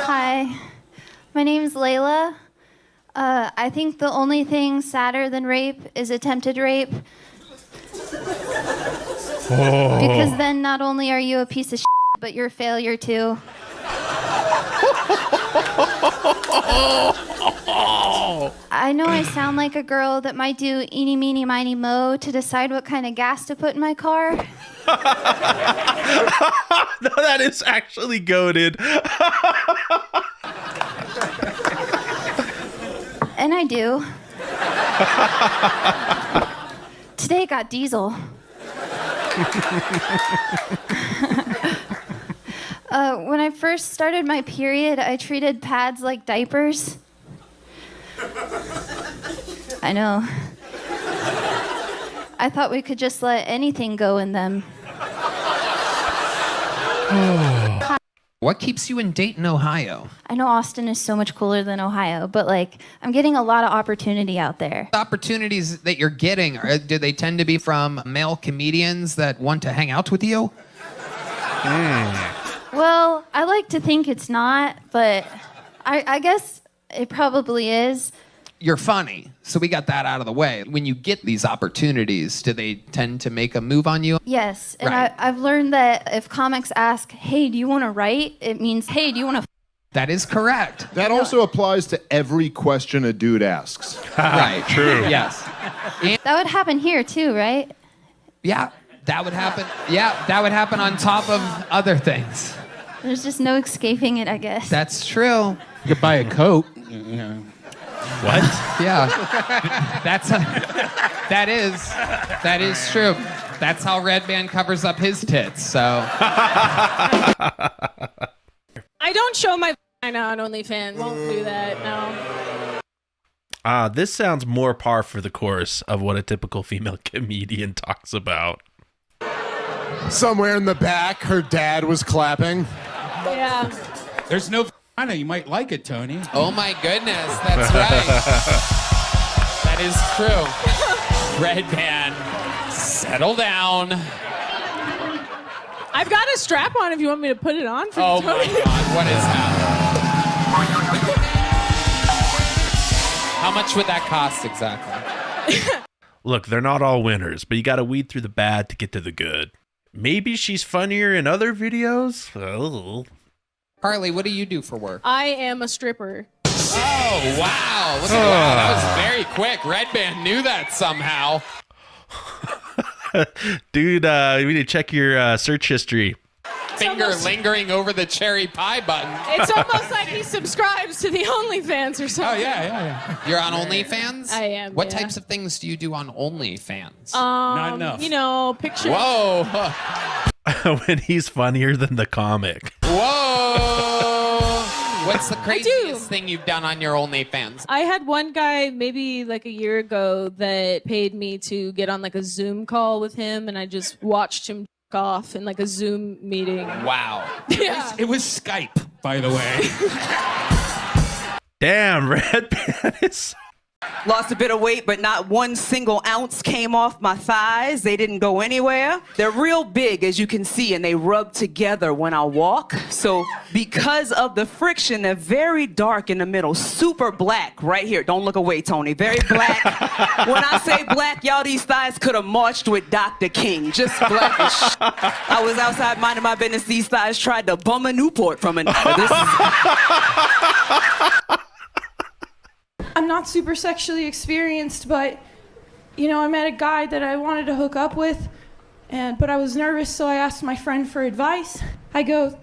Hi, my name's Layla. I think the only thing sadder than rape is attempted rape. Oh. Because then not only are you a piece of shit, but you're a failure too. I know I sound like a girl that might do eeny, meeny, miny, mo to decide what kind of gas to put in my car. No, that is actually goated. And I do. Today it got diesel. When I first started my period, I treated pads like diapers. I know. I thought we could just let anything go in them. What keeps you in Dayton, Ohio? I know Austin is so much cooler than Ohio, but like, I'm getting a lot of opportunity out there. The opportunities that you're getting, do they tend to be from male comedians that want to hang out with you? Well, I like to think it's not, but I guess it probably is. You're funny, so we got that out of the way. When you get these opportunities, do they tend to make a move on you? Yes, and Right. I've learned that if comics ask, hey, do you want to write? It means, hey, do you want to That is correct. That also applies to every question a dude asks. Right. True. Yes. And, That would happen here too, right? yeah, that would happen. Yeah, that would happen on top of other things. There's just no escaping it, I guess. That's true. You could buy a coat. What? Yeah. That is true. That's how Red Band covers up his tits, so. I don't show my vagina on OnlyFans. Won't do that, no. This sounds more par for the course of what a typical female comedian talks about. Somewhere in the back, her dad was clapping. Yeah. There's no vagina. You might like it, Tony. Oh my goodness, that's right. That is true. Red Band, settle down. I've got a strap on if you want me to put it on for Oh you, my Tony. God, what is that? How much would that cost exactly? Look, they're not all winners, but you got to weed through the bad to get to the good. Maybe she's funnier in other videos? Oh. Carly, what do you do for work? I am a stripper. Oh, wow. Look at that. That was very quick. Red Band knew that somehow. Dude, we need to check your search history. Finger lingering over the cherry pie button. It's almost like he subscribes to the OnlyFans or something. Oh, yeah. You're on OnlyFans? I am, What yeah. types of things do you do on OnlyFans? Not enough. You know, pictures. Whoa. When he's funnier than the comic. Whoa. What's the craziest thing you've done on your OnlyFans? I had one guy maybe like a year ago that paid me to get on like a Zoom call with him, and I just watched him off in like a Zoom meeting. Wow. Yeah. It was Skype, by the way. Damn, Red Band is... Lost a bit of weight, but not one single ounce came off my thighs. They didn't go anywhere. They're real big, as you can see, and they rub together when I walk. So because of the friction, they're very dark in the middle. Super black right here. Don't look away, Tony. Very black. When I say black, y'all, these thighs could have marched with Dr. King. Just black as sh**. I was outside minding my business. These thighs tried to bum a Newport from an... I'm not super sexually experienced, but, you know, I met a guy that I wanted to hook up with, but I was nervous, so I asked my friend for advice. I go,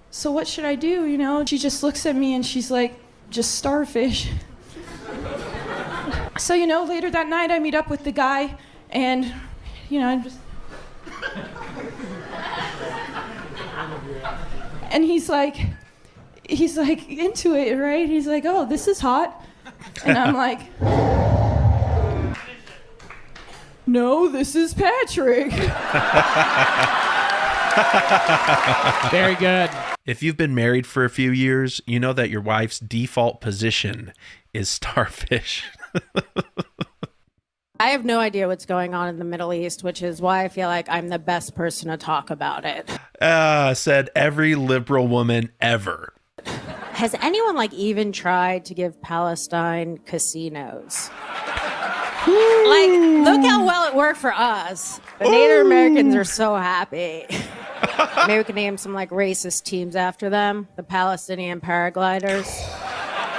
so what should I do, you know? She just looks at me and she's like, just starfish. So, you know, later that night I meet up with the guy, and, you know, I'm just... And he's like into it, right? He's like, oh, this is hot. And I'm like, no, this is Patrick. Very good. If you've been married for a few years, you know that your wife's default position is starfish. I have no idea what's going on in the Middle East, which is why I feel like I'm the best person to talk about it. Said every liberal woman ever. Has anyone like even tried to give Palestine casinos? Like, look how well it worked for us. The Native Americans are so happy. Maybe we can name some like racist teams after them. The Palestinian paragliders.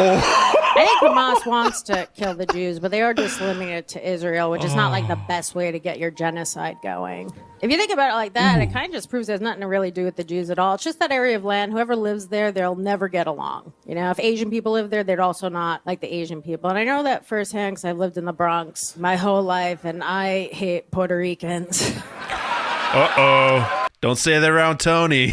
I think Hamas wants to kill the Jews, but they are just limiting it to Israel, which is not like the best way to get your genocide going. If you think about it like that, it kind of just proves it has nothing to really do with the Jews at all. It's just that area of land. Whoever lives there, they'll never get along. You know, if Asian people live there, they'd also not like the Asian people. And I know that firsthand because I've lived in the Bronx my whole life, and I hate Puerto Ricans. Uh-oh. Don't say that around Tony.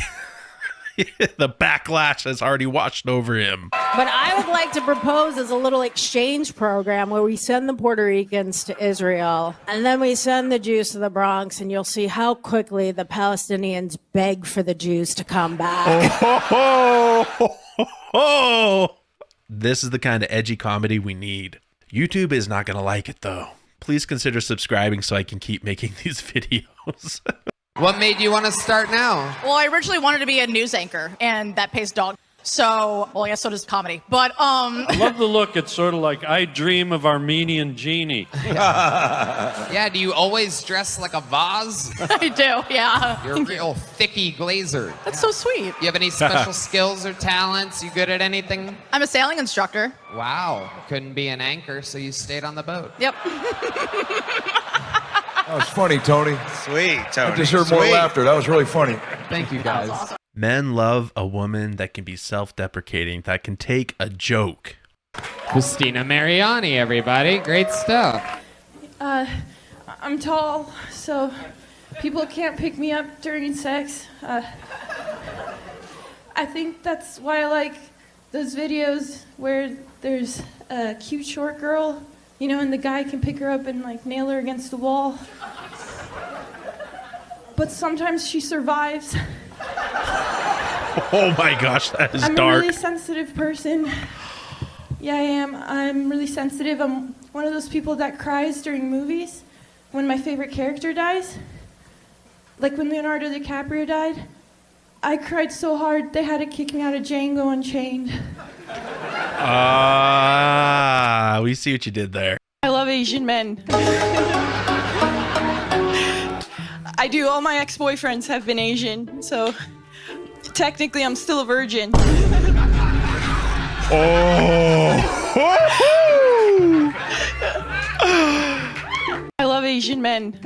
The backlash has already washed over him. But I would like to propose as a little exchange program where we send the Puerto Ricans to Israel and then we send the Jews to the Bronx, and you'll see how quickly the Palestinians beg for the Jews to come back. This is the kind of edgy comedy we need. YouTube is not going to like it, though. Please consider subscribing so I can keep making these videos. What made you want to start now? Well, I originally wanted to be a news anchor, and that pays dog. So, well, I guess so does comedy. But, I love the look. It's sort of like I Dream of Armenian Genie. Yeah, do you always dress like a vase? I do, yeah. You're a real thicky glazer. That's so sweet. You have any special skills or talents? You good at anything? I'm a sailing instructor. Wow. Couldn't be an anchor, so you stayed on the boat. Yep. That was funny, Tony. Sweet, Tony. I deserve more laughter. That was really funny. Thank you, guys. Awesome. Men love a woman that can be self-deprecating, that can take a joke. Christina Mariani, everybody. Great stuff. I'm tall, so people can't pick me up during sex. I think that's why I like those videos where there's a cute short girl, you know, and the guy can pick her up and like nail her against the wall. But sometimes she survives. Oh my gosh, that is I'm dark. a really sensitive person. Yeah, I am. I'm really sensitive. I'm one of those people that cries during movies when my favorite character dies. Like when Leonardo DiCaprio died. I cried so hard they had to kick me out of Django Unchained. We see what you did there. I love Asian men. I do. All my ex-boyfriends have been Asian, so technically I'm still a virgin. I love Asian men.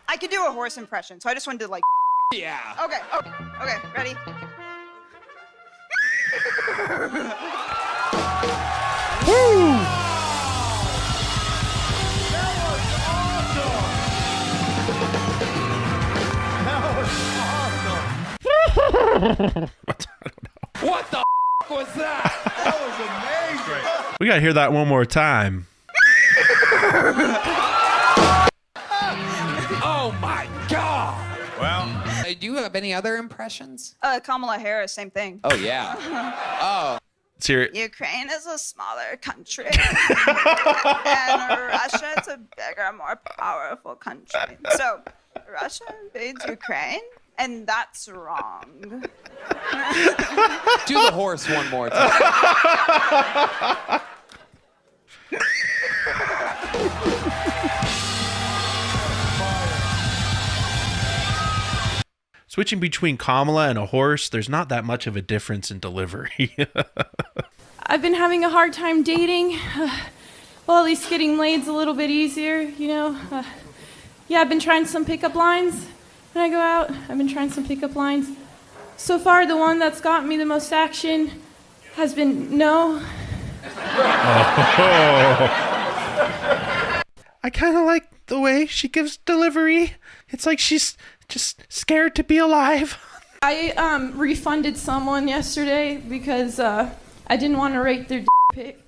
I could do a horse impression, so I just wanted to like. Yeah. Okay. Ready? What the was that? That was amazing. We gotta hear that one more time. Oh my God. Well, do you have any other impressions? Kamala Harris, same thing. Oh, yeah. Oh. Let's hear it. Ukraine is a smaller country, and Russia is a bigger, more powerful country. So, Russia invades Ukraine, and that's wrong. Do the horse one more time. Switching between Kamala and a horse, there's not that much of a difference in delivery. I've been having a hard time dating. Well, at least getting laid's a little bit easier, you know. Yeah, I've been trying some pickup lines. When I go out, I've been trying some pickup lines. So far, the one that's gotten me the most action has been no. I kind of like the way she gives delivery. It's like she's just scared to be alive. I refunded someone yesterday because I didn't want to rate their pic.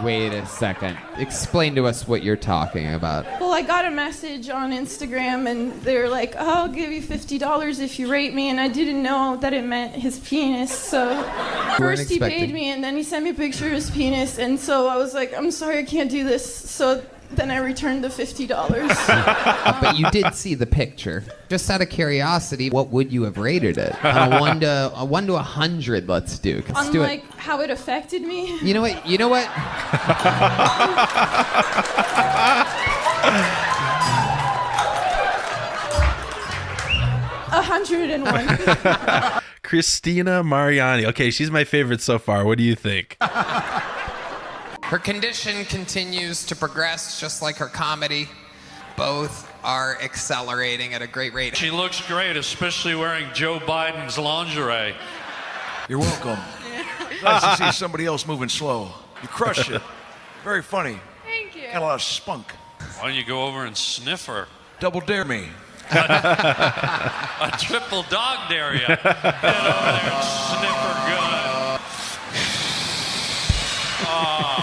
Wait a second. Explain to us what you're talking about. Well, I got a message on Instagram and they were like, oh, I'll give you $50 if you rate me, and I didn't know that it meant his penis, so first he paid me and then he sent me a picture of his penis, and so I was like, I'm sorry, I can't do this. So then I returned the $50. But you did see the picture. Just out of curiosity, what would you have rated it? On a 1 to 100, let's do. Let's On do like it. how it affected me. You know what? You know what? 101. Christina Mariani. Okay, she's my favorite so far. What do you think? Her condition continues to progress just like her comedy. Both are accelerating at a great rate. She looks great, especially wearing Joe Biden's lingerie. You're welcome. Nice to see somebody else moving slow. You crushed it. Very funny. Thank you. Got a lot of spunk. Why don't you go over and sniff her? Double dare me. A triple dog dare you. Get over there and sniff her good. Oh.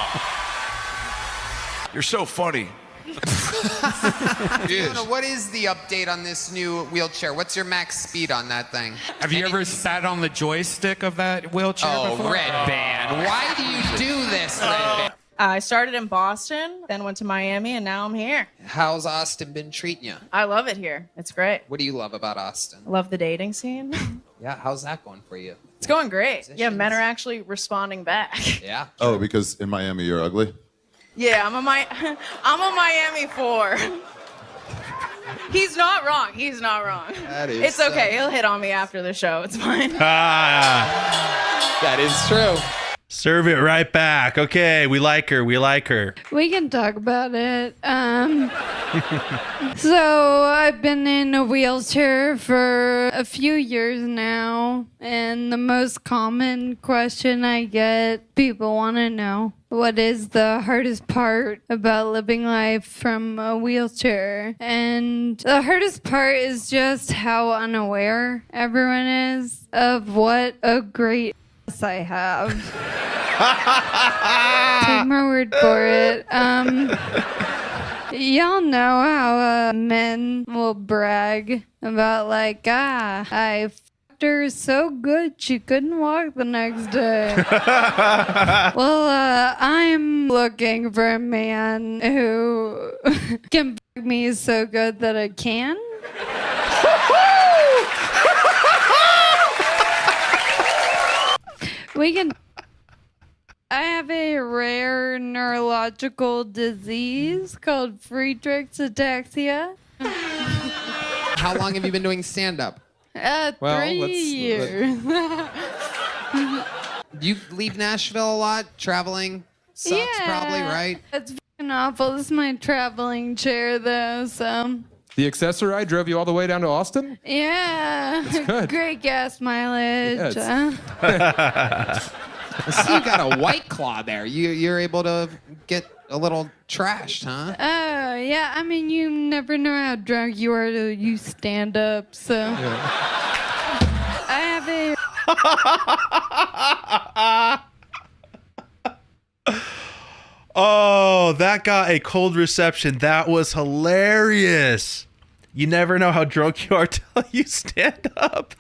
You're so funny. Fiona, what is the update on this new wheelchair? What's your max speed on that thing? Have you ever sat on the joystick of that wheelchair before? Oh, Red Band. Why do you do this, Red Band? I started in Boston, then went to Miami, and now I'm here. How's Austin been treating you? I love it here. It's great. What do you love about Austin? I love the dating scene. Yeah, how's that going for you? It's going great. Yeah, men are actually responding back. Yeah. Oh, because in Miami you're ugly? Yeah, I'm a Miami 4. He's not wrong. He's not wrong. That is It's okay. He'll hit on me after the show. It's fine. That is true. Serve it right back. Okay, we like her. We like her. We can talk about it. So I've been in a wheelchair for a few years now, and the most common question I get, people want to know, what is the hardest part about living life from a wheelchair? And the hardest part is just how unaware everyone is of what a great ass I have. Take my word for it. Y'all know how men will brag about like, I fucked her so good she couldn't walk the next day. Well, I'm looking for a man who can fuck me so good that I can. We can. I have a rare neurological disease called Friedreich's ataxia. How long have you been doing stand-up? 3 years. Do you leave Nashville a lot? Traveling sucks probably, right? It's fucking awful. This is my traveling chair, though, so. The accessory drove you all the way down to Austin? Yeah. That's good. Great gas mileage. So you got a White Claw there. You're able to get a little trashed, huh? Oh, yeah. I mean, you never know how drunk you are till you stand up, so. I have a. Oh, that got a cold reception. That was hilarious. You never know how drunk you are till you stand up.